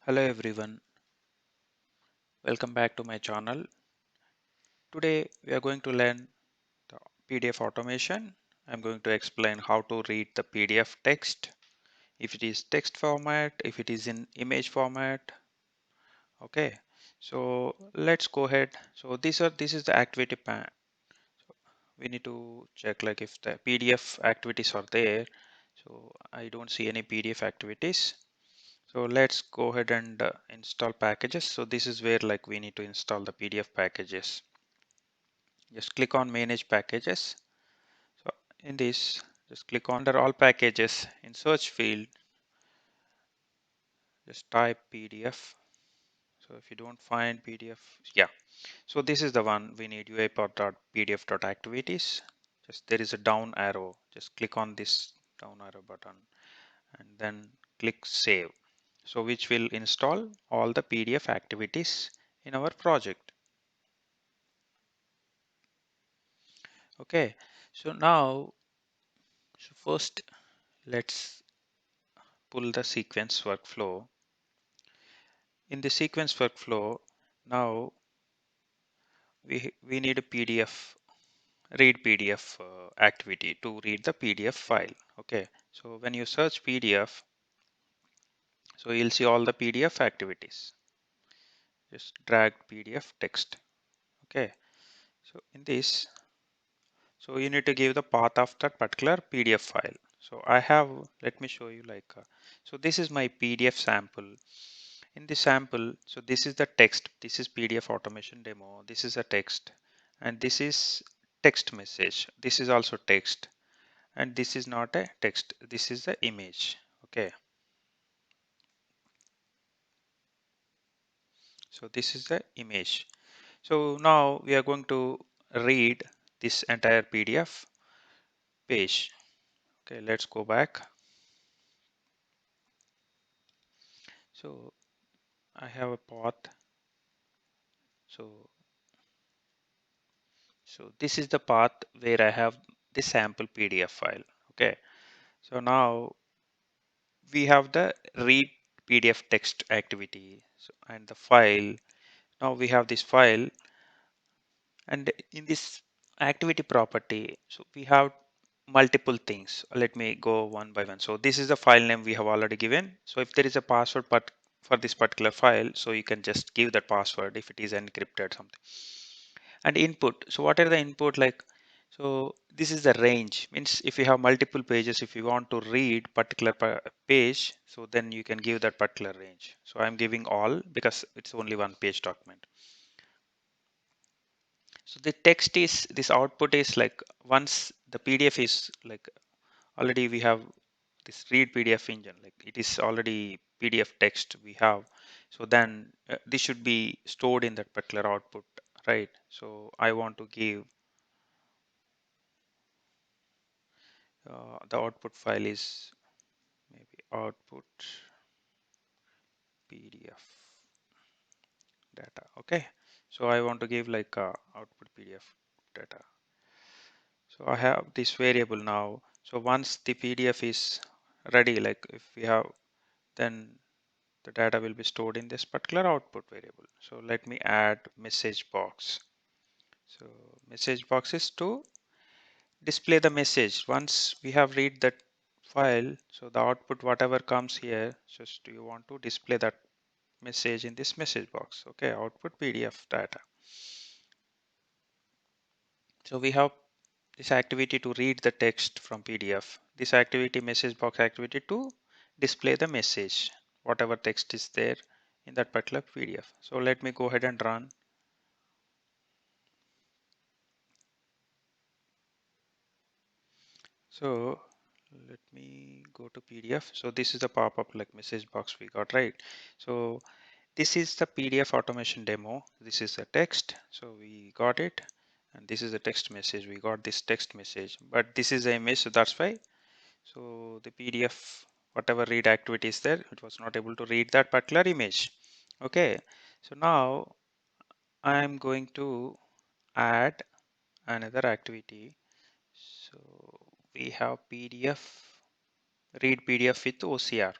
Hello everyone, welcome back to my channel. Today we are going to learn the PDF automation. I'm going to explain how to read the PDF text, if it is text format, if it is in image format. Okay, so let's go ahead. So this is the activity pan. We need to check like if the PDF activities are there. So I don't see any PDF activities. So let's go ahead and install packages. So this is where like we need to install the PDF packages. Just click on manage packages. So in this, just click on under all packages in search field, just type PDF. So if you don't find PDF, yeah. So this is the one we need, uipath.pdf.activities. Just there is a down arrow. Just click on this down arrow button and then click save. So which will install all the PDF activities in our project. Okay. So now, so first let's pull the sequence workflow. In the sequence workflow, now we need a PDF, read PDF activity to read the PDF file. Okay, so when you search PDF, so you'll see all the PDF activities. Just drag PDF text. Okay, so in this, so you need to give the path of that particular PDF file. So I have, let me show you like, so this is my PDF sample. In the sample, so this is the text, this is PDF automation demo, this is a text, and this is text message, this is also text, and this is not a text, this is the image. Okay, so this is the image. So now we are going to read this entire PDF page. Okay, let's go back. So I have a path. So this is the path where I have the sample PDF file. Okay, so now we have the read PDF text activity, so, and the file. Now we have this file, and in this activity property, so we have multiple things. Let me go one by one. So this is the file name we have already given. So if there is a password but for this particular file, so you can just give that password if it is encrypted something. And input, so what are the input like? So this is the range, means if you have multiple pages, if you want to read particular page, so then you can give that particular range. So I'm giving all because it's only one page document. So the text is, this output is like, once the PDF is like, already we have this read PDF engine, like it is already PDF text we have. So then this should be stored in that particular output, right? So I want to give the output file is maybe output PDF data. Okay, so I want to give like output PDF data. So I have this variable now. So once the PDF is ready, like if we have, then the data will be stored in this particular output variable. So let me add message box. So message box is to display the message. Once we have read that file, so the output whatever comes here, just you want to display that message in this message box. Okay, output PDF data. So we have this activity to read the text from PDF, this activity message box activity to display the message, whatever text is there in that particular PDF. So let me go ahead and run. So let me go to PDF. So this is the pop-up like message box we got, right? So this is the PDF automation demo. This is the text. So we got it. And this is the text message. We got this text message, but this is the image. So that's why. So the PDF, whatever read activity is there, it was not able to read that particular image. Okay. So now I'm going to add another activity. So we have PDF, read PDF with OCR.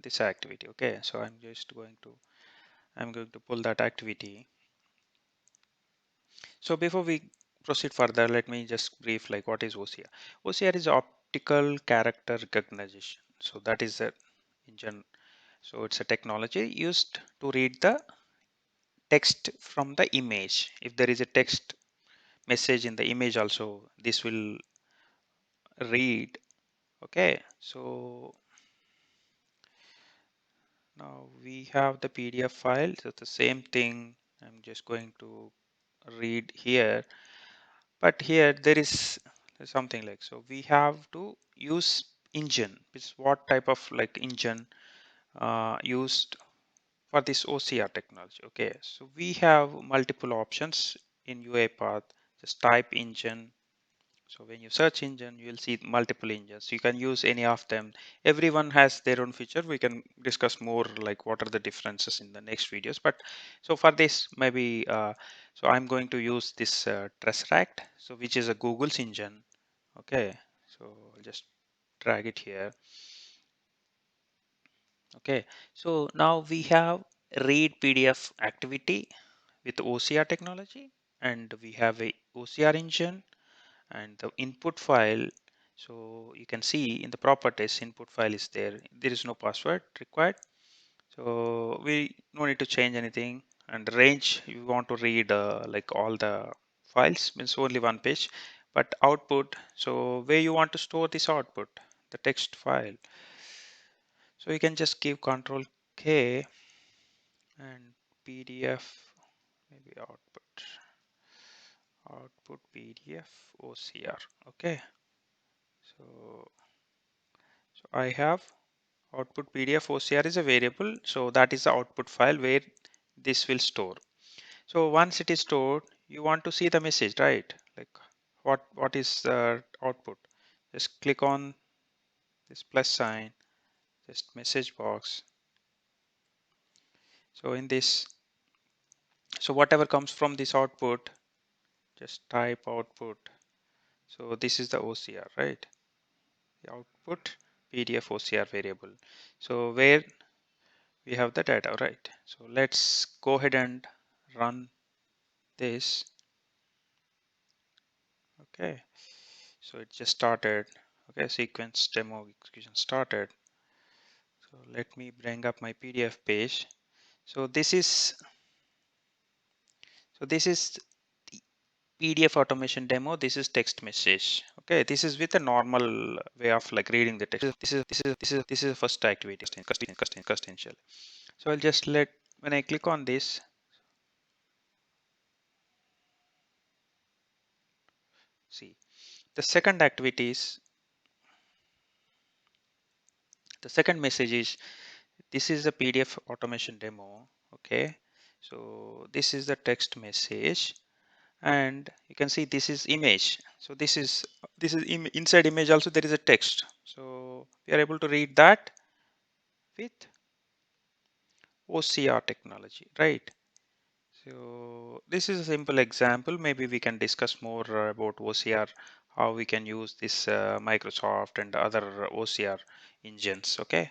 this activity. Okay, so I'm going to pull that activity. So before we proceed further, let me just brief like what is OCR. OCR is optical character recognition. So that is a engine. So it's a technology used to read the text from the image. If there is a text message in the image also, this will read. Okay, so now we have the PDF file. So the same thing I'm just going to read here, but here there is something like, so we have to use engine. It's what type of like engine used for this OCR technology. Okay, so we have multiple options in UiPath. Just type engine. So when you search engine, you will see multiple engines. You can use any of them. Everyone has their own feature. We can discuss more like what are the differences in the next videos. But so for this, maybe so I'm going to use this Tesseract, so which is a Google's engine. Okay, so I'll just drag it here. Okay, so now we have read PDF activity with OCR technology, and we have a OCR engine and the input file. So you can see in the properties, input file is there. There is no password required. So we no need to change anything. And the range, you want to read like all the files, means only one page. But output, so where you want to store this output, the text file. So you can just give Control K and PDF, maybe output PDF OCR. Okay, so I have output PDF OCR is a variable, so that is the output file where this will store. So once it is stored, you want to see the message, right? Like what is the output? Just click on this plus sign, just message box. So in this, so whatever comes from this output, just type output. So this is the OCR, right? The output PDF OCR variable. So where we have the data, right? So let's go ahead and run this. Okay, so it just started. Okay, sequence demo execution started. So let me bring up my PDF page. So this is the PDF automation demo. This is text message. Okay, this is with a normal way of like reading the text. This is the first activity, custom. So I'll just let, when I click on this, see the second activity is, the second message is, this is the PDF automation demo. Okay, so this is the text message, and you can see this is image. So inside image also there is a text. So we are able to read that with OCR technology, right? So this is a simple example. Maybe we can discuss more about OCR, how we can use this Microsoft and other OCR engines. Okay.